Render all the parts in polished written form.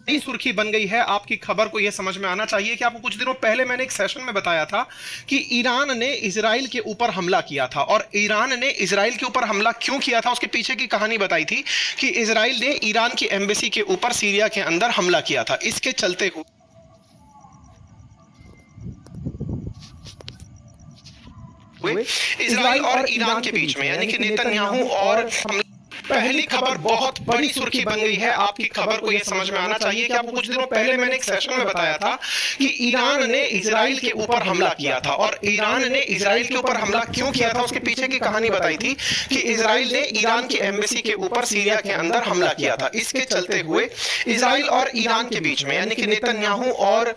नई सुर्खी बन गई है। आपकी खबर को यह समझ में आना चाहिए कि आपको कुछ दिनों पहले मैंने एक सेशन में बताया था कि ईरान ने इजराइल के ऊपर हमला किया था। और ईरान ने इजराइल के ऊपर हमला क्यों किया था उसके पीछे की कहानी बताई थी कि इजराइल ने ईरान की एम्बेसी के ऊपर सीरिया के अंदर हमला किया था। इसके चलते हुए इजराइल और ईरान के बीच में यानी कि नेतन्याहू और पहली खबर बहुत बड़ी सुर्खी बन गई है। आपकी खबर को यह समझ में आना चाहिए कि आपको कुछ दिनों पहले मैंने एक सेशन में बताया था कि ईरान ने इजराइल के ऊपर हमला किया था। और ईरान ने इजराइल के ऊपर हमला क्यों किया था उसके पीछे की कहानी बताई थी कि इजराइल ने ईरान की एम्बेसी के ऊपर सीरिया के अंदर हमला किया था। इसके चलते हुए इजराइल और ईरान के बीच में यानी कि नेतन्याहू और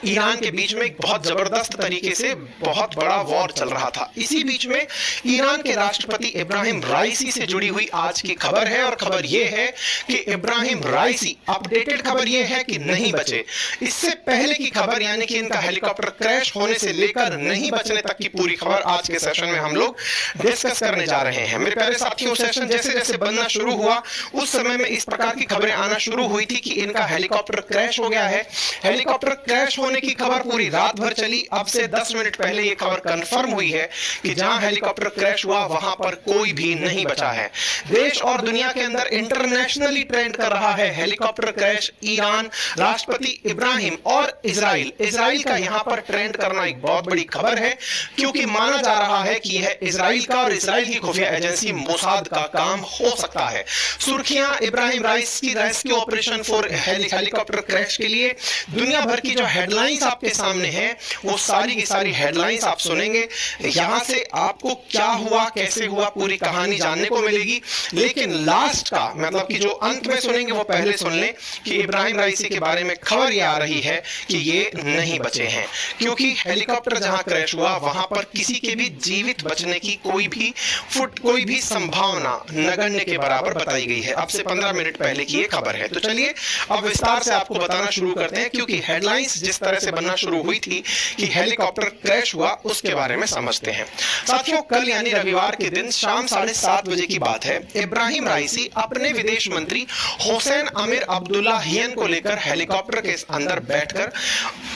ईरान के बीच में एक बहुत जबरदस्त तरीके से बहुत बड़ा वॉर चल रहा था। इसी बीच में ईरान के राष्ट्रपति इब्राहिम राइसी से जुड़ी हुई आज की खबर है। और खबर यह है कि इब्राहिम राइसी, अपडेटेड खबर यह है कि नहीं बचे। इससे पहले की खबर यानी कि इनका हेलीकॉप्टर क्रैश होने से लेकर नहीं बचने तक की पूरी खबर आज के सेशन में हम लोग डिस्कस करने जा रहे हैं। मेरे प्यारे साथियों, सेशन जैसे जैसे बनना शुरू हुआ उस समय में इस प्रकार की खबरें आना शुरू हुई थी कि इनका हेलीकॉप्टर क्रैश हो गया है। हेलीकॉप्टर क्रैश होने की खबर पूरी रात भर चली। अब से 10 मिनट पहले यह खबर कंफर्म हुई है कि जहां हेलीकॉप्टर क्रैश हुआ वहां पर कोई भी नहीं बचा है। देश और दुनिया के अंदर इंटरनेशनली ट्रेंड कर रहा है हेलीकॉप्टर क्रैश, ईरान, राष्ट्रपति इब्राहिम और इजराइल। इजराइल का यहां पर ट्रेंड करना एक बहुत बड़ी खबर है क्योंकि माना जा रहा है कि यह इजराइल का और इजराइल की खुफिया एजेंसी मोसाद का काम हो सकता है। सुर्खियां इब्राहिम राइस की rescue operation for helicopter crash के लिए दुनिया भर की जो हेडलाइंस आपके सामने है वो सारी की सारी हेडलाइंस आप सुनेंगे। यहां से आपको क्या हुआ, कैसे हुआ, पूरी कहानी जानने को मिलेगी। लेकिन लास्ट का मतलब कि जो अंत में सुनेंगे वो पहले सुन लें कि इब्राहिम राइसी के बारे में खबर यह आ रही है कि ये नहीं बचे हैं क्योंकि हेलीकॉप्टर जहां क्रैश हुआ वहां पर किसी के भी जीवित बचने की कोई भी संभावना नगण्य के बराबर बताई गई है। अब से 15 मिनट पहले की ये खबर है। तो चलिए अब विस्तार से आपको बताना शुरू करते हैं क्योंकि हेडलाइंस जिस तरह से बनना शुरू हुई थी कि हेलीकॉप्टर क्रैश हुआ उसके बारे में समझते हैं। साथियों, कल यानी रविवार के दिन शाम 7:30 बजे की बात है। इब्राहिम राइसी अपने विदेश मंत्री हुसैन अमीर अब्दुल्लाहियन को लेकर हेलीकॉप्टर के अंदर बैठकर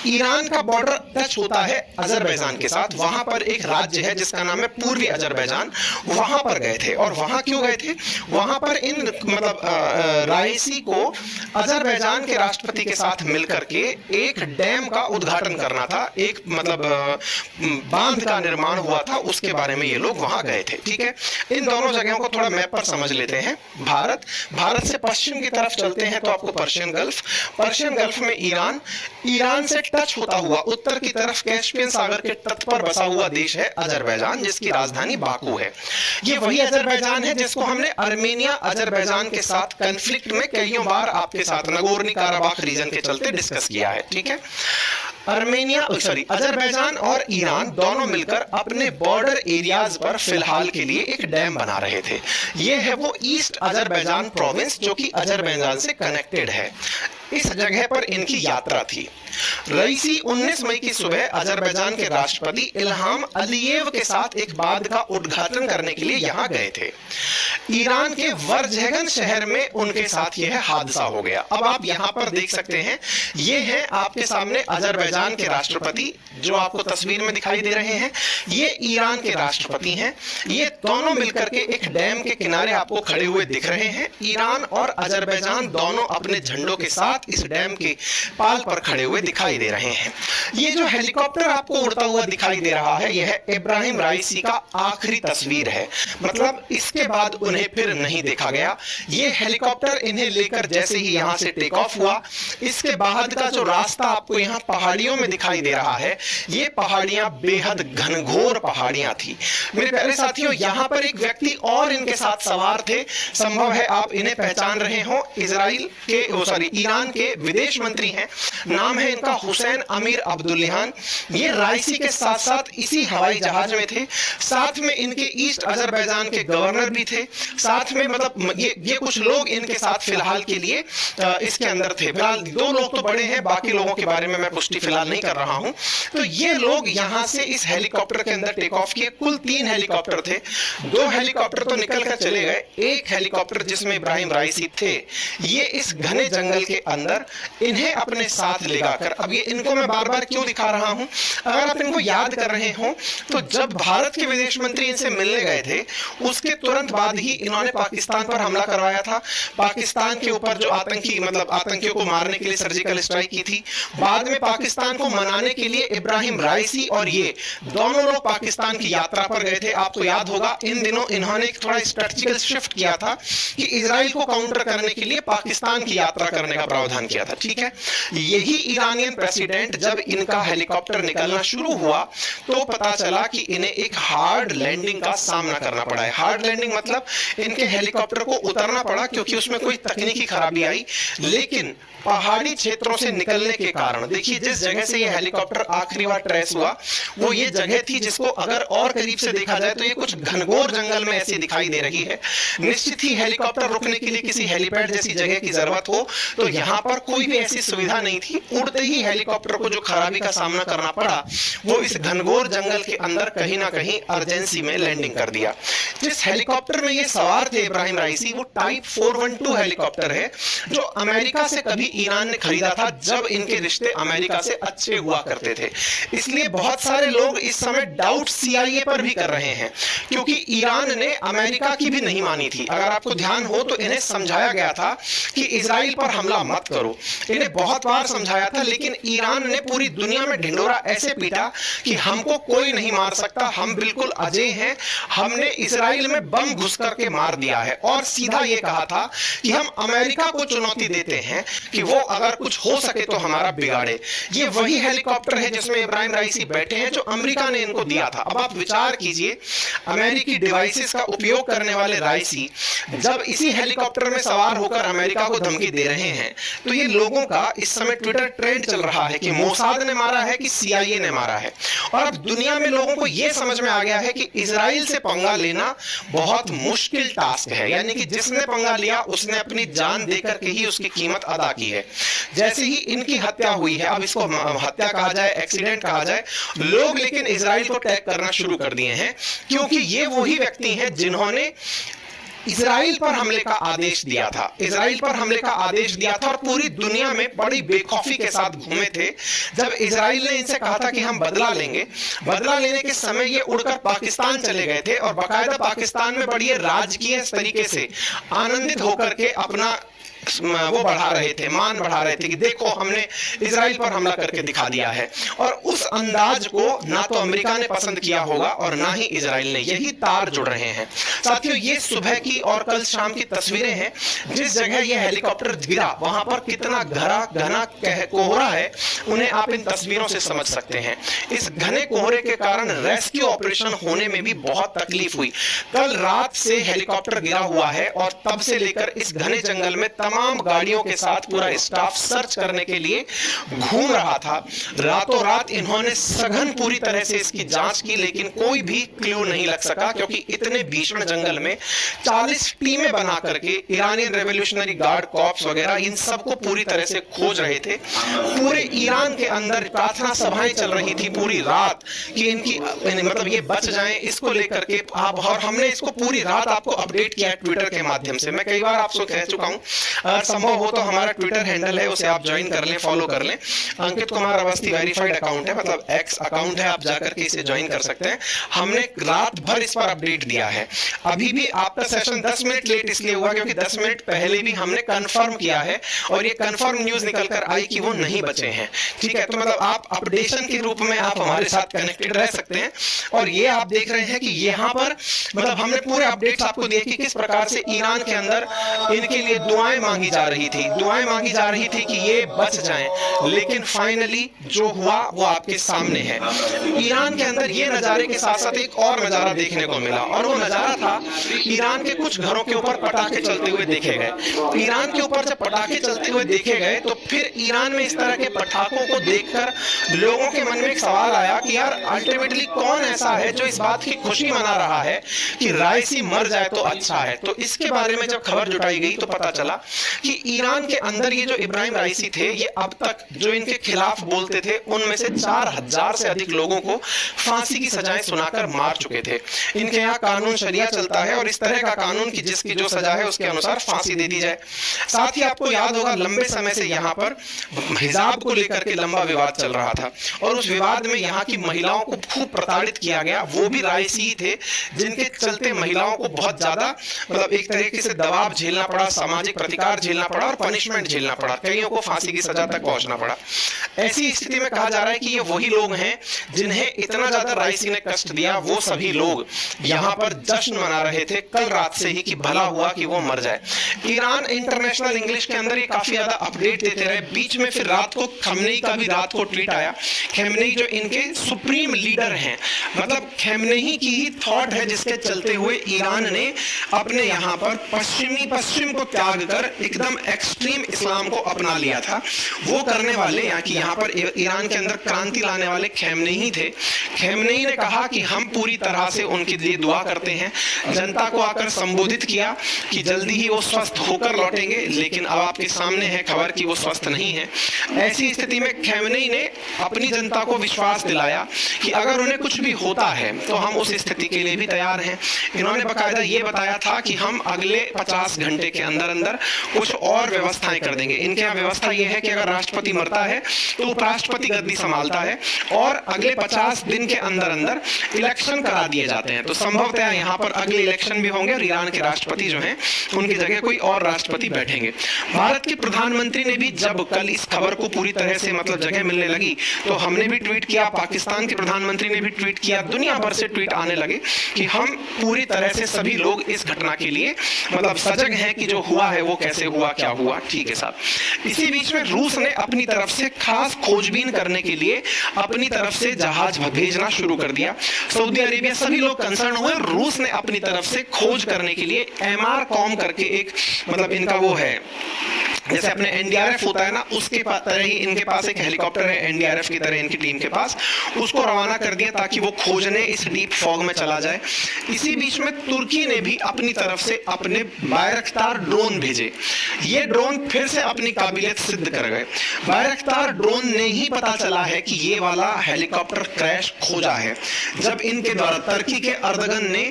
ईरान का बॉर्डर टच होता है अजरबैजान के साथ। वहां पर एक राज्य है जिसका नाम है पूर्वी अजरबैजान, वहां पर गए थे। और वहां क्यों गए थे? वहां पर इन राइसी को अजरबैजान के राष्ट्रपति के साथ मिलकर के एक डैम का उद्घाटन करना था, एक बांध का निर्माण हुआ था, उसके बारे में ये लोग वहां गए थे। ठीक है, इन दोनों जगहों को थोड़ा मैप पर समझ लेते हैं। भारत से पश्चिम की तरफ चलते हैं तो आपको पर्शियन गल्फ में ईरान से टच होता हुआ उत्तर की तरफ कैस्पियन सागर के तट पर बसा हुआ देश है अजरबैजान, जिसकी राजधानी बाकू है। ये वही अजरबैजान है जिसको हमने अर्मेनिया अजरबैजान के साथ कॉन्फ्लिक्ट में कईयों बार आपके साथ नगोर्नो काराबाख रीजन के चलते डिस्कस किया है। ठीक है, अजरबैजान और ईरान दोनों मिलकर अपने बॉर्डर एरियाज पर फिलहाल के लिए एक डैम बना रहे थे। यह है वो ईस्ट अजरबैजान प्रोविंस जो कि अजरबैजान से कनेक्टेड है। इस जगह पर इनकी यात्रा थी। रईसी 19 मई की सुबह अजरबैजान के राष्ट्रपति इल्हाम अलीयेव के साथ एक बांध का उद्घाटन करने के लिए यहां गए थे। ईरान के वर्जहेगन शहर में उनके साथ यह हादसा हो गया। अब आप यहां पर देख सकते हैं, ये है आपके सामने अजरबैजान के राष्ट्रपति जो आपको तस्वीर में दिखाई दे रहे हैं। ये ईरान के राष्ट्रपति हैं। ये दोनों मिलकर के एक डैम के किनारे आपको खड़े हुए दिख रहे हैं। ईरान और अजरबैजान दोनों अपने झंडों के साथ इस डैम के पाल पर खड़े हुए दिखाई दे रहे हैं। ये जो हेलीकॉप्टर आपको उड़ता हुआ दिखाई दे रहा है यह इब्राहिम राइसी का आखिरी तस्वीर है। मतलब इसके बाद उन्हें फिर नहीं देखा गया। ये हेलीकॉप्टर इन्हें लेकर जैसे ही यहां से टेक ऑफ हुआ, इसके बाद का जो रास्ता आपको यहां पहाड़ियों में दिखाई दे रहा है, ये पहाड़ियां बेहद घनघोर पहाड़ियां थी। मेरे प्यारे साथियों, यहां पर एक व्यक्ति और इनके साथ सवार थे। संभव है आप इन्हें पहचान रहे हो। ईरान के विदेश मंत्री हैं। नाम है इनका हुसैन अमीर अब्दुल्लाहियन। ये राइसी के साथ साथ इसी हवाई जहाज में थे। साथ में इनके ईस्ट अजरबैजान के गवर्नर भी थे। साथ में मतलब ये कुछ लोग इनके साथ फिलहाल के लिए इसके अंदर थे। फिलहाल दो लोग तो बड़े हैं, बाकी लोगों के बारे में मैं पुष्टि फिलहाल नहीं कर रहा हूं। तो ये लोग यहां से इस हेलीकॉप्टर के अंदर टेक ऑफ किए। कुल 3 हेलीकॉप्टर थे, 2 हेलीकॉप्टर तो निकल कर चले गए, एक हेलीकॉप्टर जिसमें इब्राहिम राइसी थे, ये इस घने जंगल के अंदर इन्हें अपने साथ ले जाकर, अब ये इनको मैं बार बार क्यों दिखा रहा हूं, अगर आप इनको याद कर रहे हो तो जब भारत के विदेश मंत्री इनसे मिलने गए थे उसके तुरंत बाद ही इन्होंने पाकिस्तान पर हमला करवाया था। पाकिस्तान के ऊपर जो आतंकी मतलब आतंकियों को मारने के लिए सर्जिकल स्ट्राइक की थी। बाद में पाकिस्तान को मनाने के लिए इब्राहिम राइसी और ये दोनों लोग पाकिस्तान की यात्रा पर गए थे। आपको याद होगा इन दिनों इन्होंने एक थोड़ा स्ट्रेटजिकल शिफ्ट किया था कि इजराइल को काउंटर करने के लिए पाकिस्तान की यात्रा करने का प्रावधान किया था। ठीक है, यही ईरानियन प्रेसिडेंट जब इनका हेलीकॉप्टर निकलना शुरू हुआ तो पता चला कि इन्हें एक हार्ड लैंडिंग का सामना करना पड़ा है। हार्ड लैंडिंग मतलब इनके हेलीकॉप्टर को उतरना पड़ा क्योंकि उसमें कोई तकनीकी खराबी आई, लेकिन पहाड़ी क्षेत्रों से निकलने के कारण, देखिए जिस जगह से ये हेलीकॉप्टर आखिरी बार ट्रेस हुआ वो ये जगह थी जिसको अगर और करीब से देखा जाए तो ये कुछ घनघोर जंगल में ऐसी दिखाई दे रही है। निश्चित ही हेलीकॉप्टर रुकने के लिए किसी हेलीपैड जैसी जगह की जरूरत हो, तो यहां पर कोई भी ऐसी सुविधा नहीं थी। उड़ते ही हेलीकॉप्टर को जो खराबी का सामना करना पड़ा वो इस घनघोर जंगल के अंदर कहीं ना कहीं अर्जेंसी में लैंडिंग कर दिया। जिस हेलीकॉप्टर में ये सवार थे इब्राहिम राइसी वो टाइप 412 हेलीकॉप्टर है जो अमेरिका से कभी ईरान ने खरीदा था जब इनके रिश्ते अमेरिका से अच्छे हुआ करते थे। इसलिए बहुत सारे लोग इस समय डाउट सीआईए पर भी कर रहे हैं क्योंकि ईरान ने अमेरिका की भी नहीं मानी थी। अगर आपको ध्यान हो तो इन्हें समझाया गया था कि इजराइल पर हमला मत करो, इन्हें बहुत बार समझाया था, लेकिन ईरान ने पूरी दुनिया में ढिंडोरा ऐसे पीटा कि हमको कोई नहीं मार सकता, हम बिल्कुल अजय हैं, हमने इजराइल में बम घुस करके मार दिया है। और सीधा ये कहा था कि हम अमेरिका को चुनौती देते हैं कि वो अगर कुछ हो सके तो हमारा बिगाड़े। ये वही हेलीकॉप्टर है जिसमें इब्राहिम राइसी बैठे हैं जो अमेरिका ने इनको दिया था। अब आप विचार कीजिए, अमेरिकी डिवाइसेस का उपयोग करने वाले राइसी जब इसी हेलीकॉप्टर में सवार होकर अमेरिका को धमकी दे रहे हैं तो ये लोगों का इस समय ट्विटर ट्रेंड चल रहा है कि मोसाद ने मारा है कि सीआईए ने मारा है। और अब दुनिया में लोगों को यह समझ में आ गया है कि इजराइल से पंगा लेना बहुत मुश्किल टास्क है, यानी कि जिसने पंगा लिया उसने अपनी जान देकर के ही उसकी कीमत अदा की है। जैसे ही इनकी हत्या हुई है, अब इसको हत्या कहा जाए एक्सीडेंट कहा जाए, लोग लेकिन इजराइल को टैग करना शुरू कर दिए हैं क्योंकि ये वही व्यक्ति हैं जिन्होंने इजराइल पर हमले का आदेश दिया था। इजराइल पर हमले का आदेश दिया था और पूरी दुनिया में बड़ी बेखौफी के साथ घूमे थे। जब इजराइल ने इनसे कहा था कि हम बदला लेंगे, बदला लेने के समय ये उड़कर पाकिस्तान चले गए थे और बाकायदा पाकिस्तान में बड़ी राजकीय तरीके से आनंदित होकर के अपना वो बढ़ा रहे थे, मान बढ़ा रहे थे कि देखो हमने इजराइल पर हमला करके दिखा दिया है। और उस अंदाज को ना तो अमेरिका ने पसंद किया होगा और ना ही इजराइल ने। यही तार जुड़ रहे हैं साथियों। ये सुबह की और कल शाम की तस्वीरें हैं। जिस जगह ये हेलीकॉप्टर गिरा वहां पर कितना घना कोहरा है उन्हें आप इन तस्वीरों से समझ सकते हैं। इस घने कोहरे के कारण रेस्क्यू ऑपरेशन होने में भी बहुत तकलीफ हुई। कल रात से हेलीकॉप्टर गिरा हुआ है और तब से लेकर इस घने जंगल में तमाम गाड़ियों के साथ पूरा स्टाफ सर्च करने के लिए घूम रहा था। रातों रात इन्होंने सघन पूरी तरह से इसकी जांच की, लेकिन कोई भी क्लू नहीं लग सका क्योंकि इतने भीषण जंगल में 40 टीमें बना करके ईरानियन रेवोल्यूशनरी गार्ड कॉर्प्स वगैरह इन सबको पूरी तरह से खोज रहे थे। पूरे ईरान के अंदर प्रार्थना सभाएं चल रही थी पूरी रात कि इनकी मतलब ये बच जाएं, इसको लेकर के आप, और हमने इसको पूरी रात आपको अपडेट किया ट्विटर के माध्यम से। मैं कई बार आपसे कह चुका हूं, अगर संभव हो तो हमारा ट्विटर हैंडल है उसे आप ज्वाइन कर लें, फॉलो कर लें। अंकित कुमार अवस्थी वेरीफाइड अकाउंट है, मतलब एक्स अकाउंट है, आप जाकर के इसे ज्वाइन कर सकते हैं। हमने रात भर इस पर अपडेट दिया है। अभी भी आपका सेशन 10 मिनट लेट इसलिए हुआ क्योंकि 10 मिनट पहले भी हमने कंफर्म किया है और ये कंफर्म न्यूज निकल कर आई कि वो नहीं बचे हैं। ठीक है, तो मतलब आप अपडेशन के रूप में आप हमारे साथ कनेक्टेड रह सकते हैं। और ये आप देख रहे हैं कि यहाँ पर मतलब हमने पूरे अपडेट्स आपको दिए कि किस प्रकार से ईरान के अंदर इनके लिए दुआएं मांगी जा रही थी, दुआएं मांगी जा रही थी कि ये बच जाएं, लेकिन फाइनली जो हुआ वो आपके सामने है। ईरान के अंदर ये नजारे के साथ साथ एक और नजारा देखने को मिला और वो नजारा था ईरान के कुछ घरों के ऊपर पटाखे चलते हुए देखे गए। ईरान के ऊपर जब पटाखे चलते हुए देखे गए तो फिर ईरान में इस तरह के पटाखों को देखकर लोगों के मन में एक सवाल आया कि यार अल्टीमेटली कौन ऐसा है जो इस बात की खुशी मना रहा है कि राइसी मर जाए तो अच्छा है। तो इसके बारे में जब खबर जुटाई गई तो पता चला कि ईरान के अंदर ये जो इब्राहिम राइसी थे, ये अब तक जो इनके खिलाफ बोलते थे उनमें से 4000 से अधिक लोगों को फांसी की सजाएं सुनाकर मार चुके थे। इनके यहाँ कानून शरिया चलता है और इस तरह का कानून कि जिसकी जो सजा है उसके अनुसार फांसी दे दी जाए। साथ ही आपको याद होगा लंबे समय से यहाँ पर हिजाब को लेकर के लंबा विवाद चल रहा था और उस विवाद में यहाँ की महिलाओं को खूब प्रताड़ित किया गया। वो भी राइसी ही थे जिनके चलते महिलाओं को बहुत ज्यादा मतलब एक तरीके से दबाव झेलना पड़ा, सामाजिक प्रतिकार झेलना पड़ा और पनिशमेंट झेलना पड़ा, कईयों को फांसी की सजा तक पहुंचना पड़ा। ऐसी स्थिति में कहा जा रहा है कि ये वही लोग हैं जिन्हें इतना ज्यादा राइसी ने कष्ट दिया। वो सभी लोग यहाँ पर जश्न मना रहे थे कल रात से ही कि भला हुआ कि वो मर जाए। ईरान इंटरनेशनल इंग्लिश के अंदर ये काफी ज्यादा अपडेट देते रहे। बीच में फिर रात को खमेनी का भी रात को ट्वीट आया। खमेनी जो इनके सुप्रीम लीडर हैं, मतलब खमेनी की ही थॉट है जिसके चलते हुए ईरान ने अपने यहाँ पर पश्चिम को त्याग कर एकदम एक्सट्रीम इस्लाम को अपना लिया था। वो करने वाले यहाँ पर ईरान के अंदर क्रांति लाने वाले खमेनी थे। खमेनी ने कहा कि हम पूरी तरह से उनके लिए दुआ करते हैं। जनता को आकर संबोधित किया कि जल्दी ही वो स्वस्थ होकर लौटेंगे, लेकिन अब आपके सामने है खबर कि वो स्वस्थ नहीं है। ऐसी स्थिति में खमेनी ने अपनी जनता को विश्वास दिलाया कि अगर उन्हें कुछ भी होता है तो हम उस स्थिति के लिए भी तैयार हैं। इन्होंने बाकायदा ये बताया था कि हम अगले 50 घंटे के अंदर अंदर कुछ और व्यवस्थाएं कर देंगे। इनके यहाँ व्यवस्था यह है कि अगर राष्ट्रपति मरता है तो उपराष्ट्रपति गद्दी संभालता है और अगले 50 दिन के अंदर अंदर इलेक्शन करा दिए जाते हैं। तो संभवतः यहाँ पर अगले इलेक्शन भी होंगे और ईरान के राष्ट्रपति जो हैं उनकी जगह कोई और राष्ट्रपति बैठेंगे। भारत के प्रधानमंत्री ने भी जब कल इस खबर को पूरी तरह से मतलब जगह मिलने लगी तो हमने भी ट्वीट किया, पाकिस्तान के प्रधानमंत्री ने भी ट्वीट किया, दुनिया भर से ट्वीट आने लगे कि हम पूरी तरह से सभी लोग इस घटना के लिए मतलब सजग हैं कि जो हुआ है वो कैसे हुआ, क्या हुआ। ठीक है साहब। इसी बीच में रूस ने अपनी तरफ से खास खोजबीन करने के लिए अपनी तरफ से जहाज भेजना शुरू कर दिया। सऊदी अरेबिया सभी लोग कंसर्न हुए। रूस ने अपनी तरफ से खोज करने के लिए MRCOM करके एक मतलब इनका वो है जैसे अपने NDRF होता है ना, उसके तरह ही इनके पास एक हेलीकॉप्टर है NDRF की तरह इनकी टीम के पास, उसको रवाना कर दिया ताकि वो खोजने इस डीप फॉग में चला जाए। इसी बीच में तुर्की ने भी अपनी तरफ से अपने बायरख्तार ड्रोन भेजे। ये ड्रोन फिर से अपनी काबिलियत सिद्ध कर गए। बायरख्तार ड्रोन ने ही पता चला है कि ये वाला हेलीकॉप्टर क्रैश खोजा है जब इनके द्वारा तुर्की के अर्दगन ने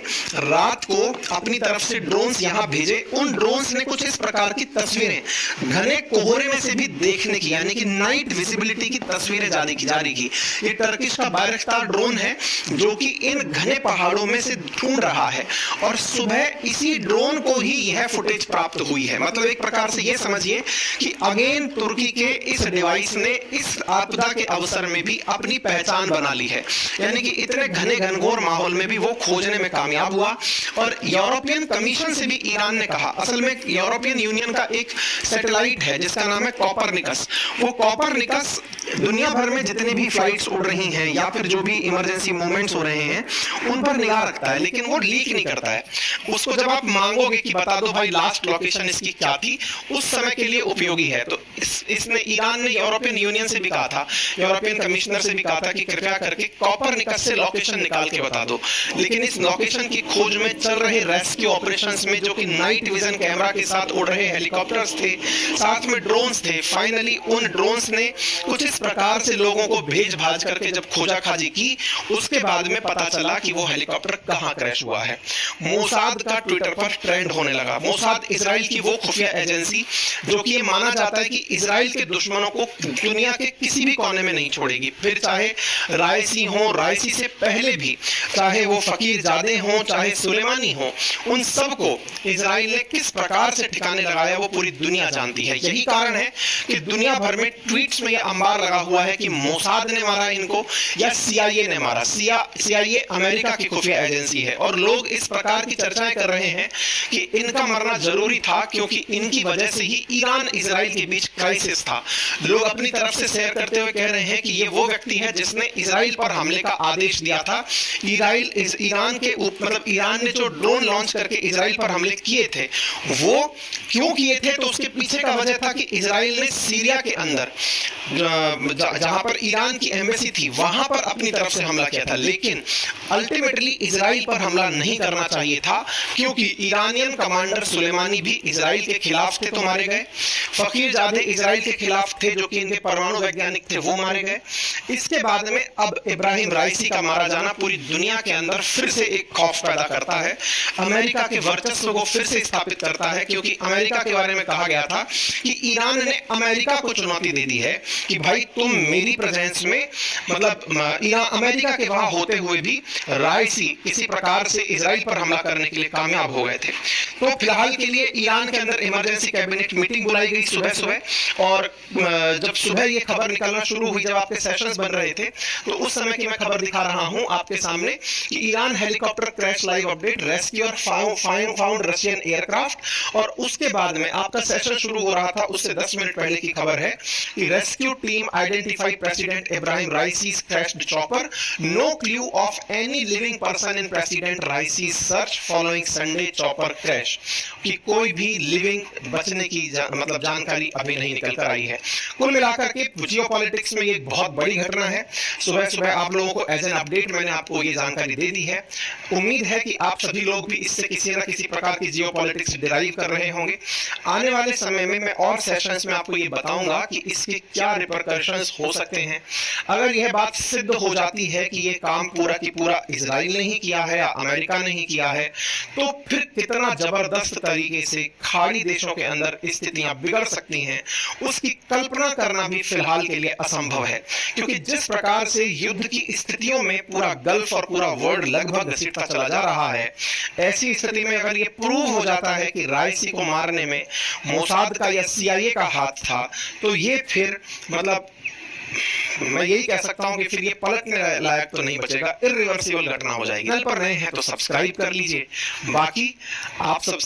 रात को अपनी तरफ से ड्रोन्स यहाँ भेजे। उन ड्रोन्स ने कुछ इस प्रकार की तस्वीरें घने कोहरे में से भी देखने की, यानी कि नाइट विजिबिलिटी की तस्वीरें जारी की। ये टर्किश का बायरख्तार ड्रोन है जो कि इन घने पहाड़ों में से ढूंढ रहा है और सुबह इसी ड्रोन को ही यह फुटेज प्राप्त हुई है। मतलब एक प्रकार से ये समझिए कि अगेन तुर्की के इस डिवाइस ने इस आपदा के अवसर में भी अपनी पहचान बना ली है, यानी कि इतने घने घनघोर माहौल में भी वो खोजने में कामयाब हुआ। और यूरोपियन कमीशन से भी ईरान ने कहा, असल में यूरोपियन यूनियन का एक सैटेलाइट है जिसका नाम है कॉपरनिकस। वो कॉपरनिकस दुनिया भर में जितनी भी फ्लाइट्स उड़ रही हैं या फिर जो भी इमरजेंसी मूवमेंट्स हो रहे हैं उन पर निगाह रखता है, लेकिन वो लीक नहीं करता है। उसको जब आप मांगोगे कि बता दो भाई लास्ट लोकेशन इसकी क्या थी, उस समय के लिए उपयोगी है। तो इसने ईरान ने यूरोपियन यूनियन से भी कहा था, यूरोपियन कमिश्नर से भी कहा था कि कृपया करके कॉपरनिकस से लोकेशन निकाल के बता दो। लेकिन इस लोकेशन की खोज में चल रहे रेस्क्यू ऑपरेशंस में जो कि नाइट विजन कैमरा के साथ उड़ रहे हेलीकॉप्टर्स थे, साथ में ड्रोन्स थे, फाइनली उन ड्रोन्स ने कुछ इस प्रकार से लोगों को भेज भाज करके जब खोजा खाजी की, उसके बाद में पता चला कि वो हेलीकॉप्टर कहां क्रैश हुआ है। मोसाद का ट्विटर पर ट्रेंड होने लगा। मोसाद इजराइल की वो खुफिया एजेंसी जो कि ये माना जाता है कि इजराइल के दुश्मनों को दुनिया के किसी भी कोने में नहीं छोड़ेगी, फिर चाहे रायसी हो, रायसी से पहले भी चाहे वो फकीर जादे हो, चाहे सुलेमानी हो, उन सबको इजराइल ने किस प्रकार से ठिकाने लगाया वो पूरी दुनिया जानती है। यही कारण है कि दुनिया भर में ट्वीट्स में यह अंबार लगा हुआ है कि मोसाद ने मारा इनको या CIA ने मारा। CIA अमेरिका की खुफिया एजेंसी है और लोग इस प्रकार की चर्चाएं कर रहे हैं कि इनका मरना जरूरी था क्योंकि इनकी वजह से ही ईरान इजराइल के बीच क्राइसिस था। लोग अपनी तरफ से शेयर करते हुए कह रहे हैं कि ये वो व्यक्ति है जिसने इजराइल पर हमले का आदेश दिया था। ईरान ने जो ड्रोन लॉन्च करके इजराइल पर हमले किए थे वो क्यों किए थे, तो उसके पीछे का वजह था कि इजराइल ने सीरिया के अंदर जहां पर ईरान की एम्बेसी थी वहां पर अपनी तरफ से हमला किया था, लेकिन अल्टीमेटली इजराइल पर हमला नहीं करना चाहिए था, क्योंकि ईरानियन कमांडर सुलेमानी भी इजराइल के खिलाफ थे तो मारे गए, फकीरजादे इजराइल के खिलाफ थे जो कि इनके परमाणु वैज्ञानिक थे, वो मारे गए। इसके बाद में अब इब्राहिम राइसी का मारा जाना पूरी दुनिया के अंदर फिर से एक खौफ पैदा करता है, अमेरिका के वर्चस्व को फिर से स्थापित करता है, क्योंकि अमेरिका के बारे में कहा गया था कि ईरान ने अमेरिका को चुनौती दे दी है कि भाई तुम मेरी प्रेजेंस में, मतलब अमेरिका के वहां होते हुए भी राइसी किसी प्रकार से इजराइल पर हमला करने के लिए कामयाब हो गए थे। तो फिलहाल के लिए ईरान के अंदर इमरजेंसी कैबिनेट मीटिंग बुलाई गई सुबह सुबह, और जब सुबह ये खबर निकलना शुरू हुई, जब आपके सेशंस बन रहे थे, तो उस समय की मैं खबर दिखा रहा हूं आपके सामने कि Iran helicopter crash live update, rescue और फाउंड रशियन एयरक्राफ्ट। और उसके बाद में आपका सेशन शुरू हो रहा था उससे 10 मिनट पहले की खबर है कि rescue team identified president Ebrahim Raisi's crashed chopper, no clue of any living person in president Raisi's search following Sunday chopper crash, कि कोई भी लिविंग बचने की मतलब जानकारी अभी नहीं निकल कर आई है। कुल मिलाकर के जियोपॉलिटिक्स में ये बहुत बड़ी घटना है। सुबह सुबह आप लोगों को एज एन अपडेट मैंने आपको ये जानकारी दे दी है। उम्मीद है कि आप सभी लोग भी इससे किसी न किसी प्रकार की जियोपॉलिटिक्स डिराइव कर रहे होंगे। आने वाले समय में मैं और सेशंस में आपको ये बताऊंगा कि इसके क्या रिपरकशंस हो सकते हैं। अगर यह बात सिद्ध हो जाती है कि ये काम पूरा की पूरा इजराइल ने ही किया है या अमेरिका ने ही किया है, तो फिर कितना जबरदस्त तरीके से खाड़ी देशों के अंदर स्थितियां बिगड़ सकती हैं, उसकी कल्पना करना भी फिलहाल के लिए असंभव है। क्योंकि जिस प्रकार से युद्ध की स्थितियों में पूरा गल्फ और पूरा वर्ल्ड लगभग घसीटता चला जा रहा है, ऐसी स्थिति में अगर ये प्रूव हो जाता है कि राइसी को मारने में मोसाद का या CIA का हाथ था, तो ये फिर मतलब मैं यही कह सकता हूं कि फिर ये पलटने लायक तो नहीं बचेगा, इर्रिवर्सिबल घटना हो जाएगी। चैनल पर नए हैं तो सब्सक्राइब कर लीजिए। बाकी आप सब